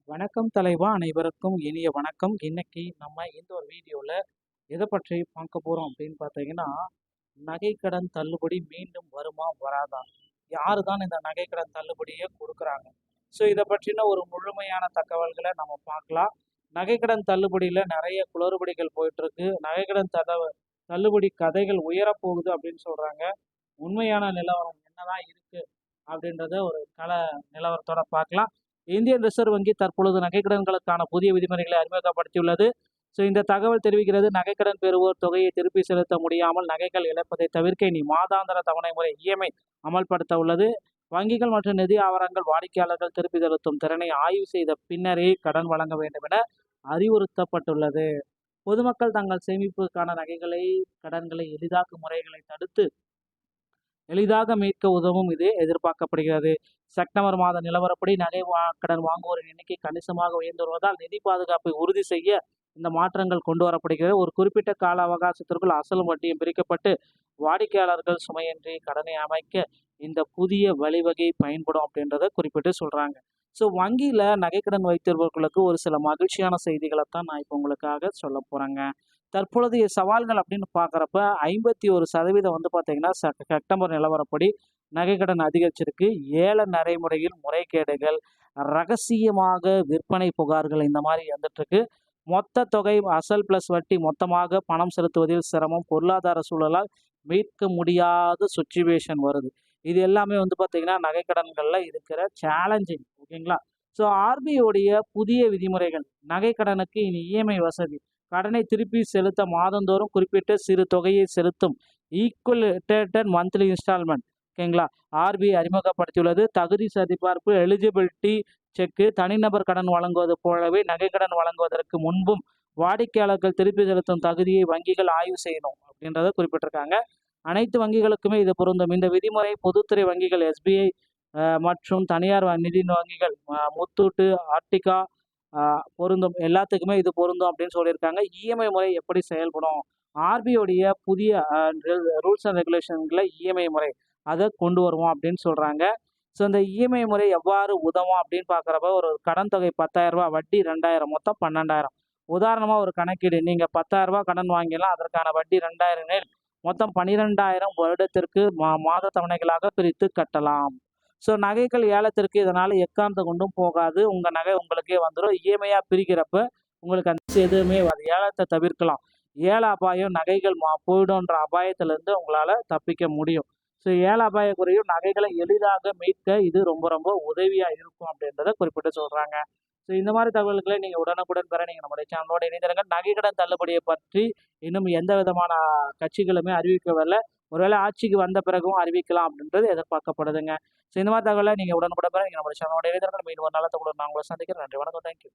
வணக்கம் தலைவா, அனைவருக்கும் இனிய வணக்கம். இன்னைக்கு நம்ம இந்த ஒரு வீடியோவில் எதை பற்றி பார்க்க போகிறோம் அப்படின்னு பார்த்தீங்கன்னா, நகைக்கடன் தள்ளுபடி மீண்டும் வருமா வராதா? யாரு தான் இந்த நகைக்கடன் தள்ளுபடியை கொடுக்குறாங்க? ஸோ இதை பற்றின ஒரு முழுமையான தகவல்களை நம்ம பார்க்கலாம். நகைக்கடன் தள்ளுபடியில் நிறைய குளறுபடிகள் போயிட்டுருக்கு. நகைக்கடன் தள்ளுபடி கதைகள் உயரப்போகுது அப்படின்னு சொல்கிறாங்க. உண்மையான நிலவரம் என்னதான் இருக்குது அப்படின்றத ஒரு நிலவரத்தோட பார்க்கலாம். இந்தியன் ரிசர்வ் வங்கி தற்பொழுது நகைக்கடன்களுக்கான புதிய விதிமுறைகளை அறிமுகப்படுத்தியுள்ளது. ஸோ இந்த தகவல் தெரிவிக்கிறது, நகைக்கடன் பெறுவோர் தொகையை திருப்பி செலுத்த முடியாமல் நகைகள் இழப்பதை தவிர்க்க இனி மாதாந்திர தவணை முறை இஎம்ஐ அமல்படுத்த உள்ளது. வங்கிகள் மற்றும் நிதி ஆவணங்கள் வாடிக்கையாளர்கள் திருப்பி செலுத்தும் திறனை ஆய்வு செய்த பின்னரே கடன் வழங்க வேண்டும் என அறிவுறுத்தப்பட்டுள்ளது. பொதுமக்கள் தங்கள் சேமிப்புக்கான கடன்களை எளிதாக்கும் முறைகளை தடுத்து எளிதாக மீட்க உதவும் இது எதிர்பார்க்கப்படுகிறது. செப்டம்பர் மாத நிலவரப்படி கடன் வாங்குவோரின் எண்ணிக்கை கணிசமாக உயர்ந்து வருவதால் நிதி பாதுகாப்பை உறுதி செய்ய இந்த மாற்றங்கள் கொண்டு வரப்படுகிறது. ஒரு குறிப்பிட்ட கால அவகாசத்திற்குள் அசலும் வட்டியும் பிரிக்கப்பட்டு வாடிக்கையாளர்கள் சுமையின்றி கடனை அமைக்க இந்த புதிய வழிவகை பயன்படும் அப்படின்றத குறிப்பிட்டு சொல்றாங்க. ஸோ வங்கியில நகைக்கடன் வைத்திருப்பவர்களுக்கு ஒரு சில மகிழ்ச்சியான செய்திகளை தான் நான் இப்போ உங்களுக்காக சொல்ல போறேங்க. தற்பொழுதைய சவால்கள் அப்படின்னு பார்க்குறப்ப 51% வந்து பார்த்தீங்கன்னா செப்டம்பர் நிலவரப்படி நகைக்கடன் அதிகரிச்சிருக்கு. ஏல நடைமுறையில் முறைகேடுகள், ரகசியமாக விற்பனை புகார்கள் இந்த மாதிரி வந்துட்டுருக்கு. மொத்த தொகை அசல் பிளஸ் வட்டி மொத்தமாக பணம் செலுத்துவதில் சிரமம், பொருளாதார சூழலால் மீட்க முடியாத சுச்சுவேஷன் வருது. இது எல்லாமே வந்து பார்த்தீங்கன்னா நகைக்கடன்களில் இருக்கிற சேலஞ்சிங். ஓகேங்களா? ஸோ ஆர்பிஐடைய புதிய விதிமுறைகள், நகைக்கடனுக்கு இனி இஎம்ஐ வசதி, கடனை திருப்பி செலுத்த மாதந்தோறும் குறிப்பிட்ட சிறு தொகையை செலுத்தும் ஈக்குவலேட்டட் மந்த்லி இன்ஸ்டால்மெண்ட். ஓகேங்களா? ஆர்பிஐ அறிமுகப்படுத்தியுள்ளது. தகுதி சரிபார்ப்பு, எலிஜிபிலிட்டி செக்கு, தனிநபர் கடன் வழங்குவது போலவே நகைக்கடன் வழங்குவதற்கு முன்பும் வாடிக்கையாளர்கள் திருப்பி செலுத்தும் தகுதியை வங்கிகள் ஆய்வு செய்யணும் அப்படின்றத குறிப்பிட்டிருக்காங்க. அனைத்து வங்கிகளுக்குமே இது பொருந்தும். இந்த விதிமுறை பொதுத்துறை வங்கிகள் எஸ்பிஐ மற்றும் தனியார் நிதி வங்கிகள் முத்தூட்டு, ஆர்டிகா பொருந்தும். எல்லாத்துக்குமே இது பொருந்தும் அப்படின்னு சொல்லியிருக்காங்க. இஎம்ஐ முறை எப்படி செயல்படும்? ஆர்பிஐடைய புதிய ரூல்ஸ் அண்ட் ரெகுலேஷன்களை இஎம்ஐ முறை அதை கொண்டு வருவோம் அப்படின்னு சொல்கிறாங்க. ஸோ இந்த இஎம்ஐ முறை எவ்வாறு உதவும் அப்படின்னு பார்க்குறப்ப, ஒரு கடன் தொகை 10,000 ரூபா, வட்டி 2,000, மொத்தம் 12,000. உதாரணமாக ஒரு கணக்கீடு, நீங்கள் 10,000 ரூபா கடன் வாங்கிடலாம். அதற்கான வட்டி 2,000 மொத்தம் 12,000 வருடத்திற்கு மாத தவணைகளாக பிரித்து கட்டலாம். ஸோ நகைகள் ஏலத்திற்கு இதனால் எக்காரணத்தை கொண்டும் போகாது. உங்கள் நகை உங்களுக்கே வந்துடும். இஎம்ஐயாக பிரிக்கிறப்ப உங்களுக்கு அந்த எதுவுமே ஏலத்தை தவிர்க்கலாம். ஏல அபாயம், நகைகள் போயிடும்ன்ற அபாயத்திலேருந்து உங்களால் தப்பிக்க முடியும். ஸோ ஏல அபாய குறையும், நகைகளை எளிதாக மீட்க இது ரொம்ப ரொம்ப உதவியாக இருக்கும் அப்படின்றத குறிப்பிட்டு சொல்கிறாங்க. ஸோ இந்த மாதிரி தகவல்களை நீங்கள் உடனுக்குடன் பெற நீங்கள் நம்முடைய சேனலோட இணைந்திருங்க. நகைக்கடன் தள்ளுபடியை பற்றி இன்னும் எந்த விதமான கட்சிகளுமே அறிவிக்கவில்லை. ஒருவேளை ஆட்சிக்கு வந்த பிறகும் அறிவிக்கலாம் அப்படின்றது எதிர்பார்க்கப்படுதுங்க. ஸோ இந்த மாதிரி தகவலை நீங்கள் உடனுக்குடன் பெற நீங்கள் நம்முடைய சேனலோட இணைந்திருங்க. மீண்டும் ஒரு நல்ல தகவல் நான் உங்களை சந்திக்கிறேன். நன்றி, வணக்கம், தேங்க்யூ.